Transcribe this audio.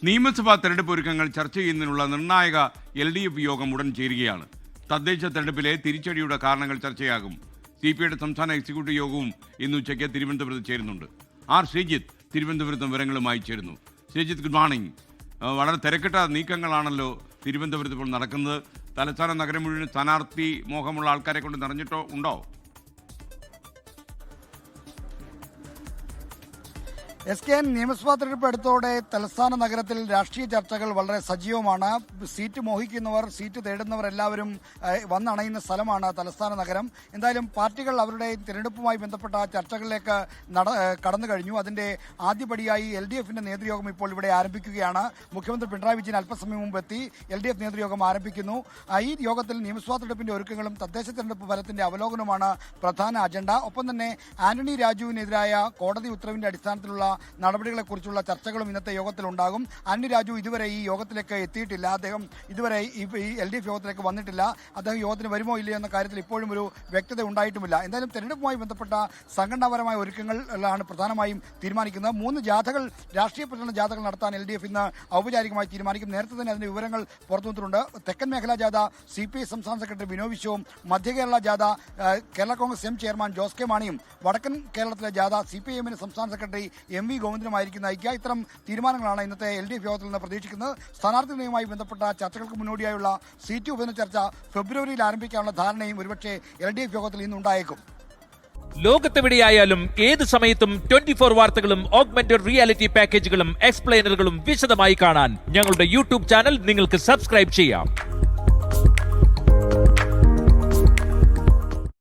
നിയമസഭാ തെരഞ്ഞെടുപ്പ് ഒരുക്കങ്ങൾ ചർച്ച ചെയ്യുന്നതിനുള്ള നിർണായക LDF യോഗം ഉടൻ ചേരുകയാണ്. തദ്ദേശ തെരഞ്ഞെടുപ്പിലെ തിരിച്ചടിയുടെ കാരണങ്ങൾ ചർച്ചയാകും. CPIയുടെ സംസ്ഥാന എക്സിക്യൂട്ടീവ് യോഗവും ഇന്ന് ഉച്ചയ്ക്ക് തിരുവനന്തപുരത്ത് ചേരുന്നുണ്ട്. ആർ ശ്രീജിത്ത് തിരുവനന്തപുരത്ത് വിവരങ്ങളുമായി ചേരുന്നു. Sreejith, good morning. വളരെ തിരക്കിട്ട നീക്കങ്ങളാണല്ലോ തിരുവനന്തപുരത്ത് ഇപ്പോൾ നടക്കുന്നത്. തലസ്ഥാന നഗരം മുഴുവൻ സ്ഥാനാർത്ഥി മോഹമുള്ള ആൾക്കാരെ കൊണ്ട് നിറഞ്ഞിട്ടോ ഉണ്ടോ? SKN നിയമസഭാ തെരഞ്ഞെടുപ്പ് അടുത്തോടെ തലസ്ഥാന നഗരത്തിൽ രാഷ്ട്രീയ ചർച്ചകൾ വളരെ സജീവമാണ്. സീറ്റ് മോഹിക്കുന്നവർ, സീറ്റ് തേടുന്നവർ എല്ലാവരും വന്നണയുന്ന സ്ഥലമാണ് തലസ്ഥാന നഗരം. എന്തായാലും പാർട്ടികൾ അവരുടെ തിരഞ്ഞെടുപ്പുമായി ബന്ധപ്പെട്ട ചർച്ചകളിലേക്ക് കടന്നു കഴിഞ്ഞു. അതിന്റെ ആദ്യപടിയായി LDFന്റെ നേതൃയോഗം ഇപ്പോൾ ഇവിടെ ആരംഭിക്കുകയാണ്. മുഖ്യമന്ത്രി പിണറായി വിജയൻ അല്പസമയം മുമ്പ് എത്തി. LDF നേതൃയോഗം ആരംഭിക്കുന്നു. ഈ യോഗത്തിൽ നിയമസഭാ തെരഞ്ഞെടുപ്പിന്റെ ഒരുക്കങ്ങളും തദ്ദേശ തെരഞ്ഞെടുപ്പ് ഫലത്തിന്റെ അവലോകനവുമാണ് പ്രധാന അജണ്ട. ഒപ്പം തന്നെ ആന്റണി രാജുവിനെതിരായ കോടതി ഉത്തരവിന്റെ അടിസ്ഥാനത്തിലുള്ള നടപടികളെക്കുറിച്ചുള്ള ചർച്ചകളും ഇന്നത്തെ യോഗത്തിലുണ്ടാകും. ആന്റണി രാജു ഇതുവരെ ഈ യോഗത്തിലേക്ക് എത്തിയിട്ടില്ല. അദ്ദേഹം ഇതുവരെ ഈ LDF യോഗത്തിലേക്ക് വന്നിട്ടില്ല. അദ്ദേഹം യോഗത്തിന് വരുമോ ഇല്ലയോ എന്ന കാര്യത്തിൽ ഇപ്പോഴും ഒരു വ്യക്തത ഉണ്ടായിട്ടുമില്ല. എന്തായാലും തെരഞ്ഞെടുപ്പുമായി ബന്ധപ്പെട്ട സംഘടനാപരമായ ഒരുക്കങ്ങളാണ് പ്രധാനമായും തീരുമാനിക്കുന്നത്. 3 ജാഥകൾ, രാഷ്ട്രീയ പ്രചരണ ജാഥകൾ നടത്താൻ LDF ഇന്ന് ഔപചാരികമായി തീരുമാനിക്കും. നേരത്തെ തന്നെ അതിന്റെ വിവരങ്ങൾ പുറത്തുവന്നിട്ടുണ്ട്. തെക്കൻ മേഖലാ ജാഥ CPI സംസ്ഥാന സെക്രട്ടറി ബിനോയ് വിശ്വവും, മധ്യകേരള ജാഥ Kerala Congress M chairman Jose K മാണിയും, വടക്കൻ കേരളത്തിലെ ജാഥ CPIഎമ്മിന്റെ സംസ്ഥാന സെക്രട്ടറി MV ഗോവിന്ദനുമായിരിക്കും നയിക്കുക. ഇത്തരം തീരുമാനങ്ങളാണ് ഇന്നത്തെ LDF യോഗത്തിൽ നിന്ന് പ്രതീക്ഷിക്കുന്നത്. സ്ഥാനാർത്ഥി നയവുമായി ബന്ധപ്പെട്ട ചർച്ചകൾക്ക് മുന്നോടിയായുള്ള സീറ്റ് ഉപന ചർച്ച ഫെബ്രുവരിയിൽ ആരംഭിക്കാനുള്ള ധാരണയും ഒരുപക്ഷെ LDF യോഗത്തിൽ ഇന്നുണ്ടായേക്കും. ലോകത്തെവിടെയായാലും ഏത് സമയത്തും 24 വാർത്തകളും ഓഗ്മെന്റഡ് റിയാലിറ്റി പാക്കേജുകളും എക്സ്പ്ലെയിനറുകളും വിശദമായി കാണാൻ ഞങ്ങളുടെ YouTube ചാനൽ നിങ്ങൾക്ക് സബ്സ്ക്രൈബ് ചെയ്യാം.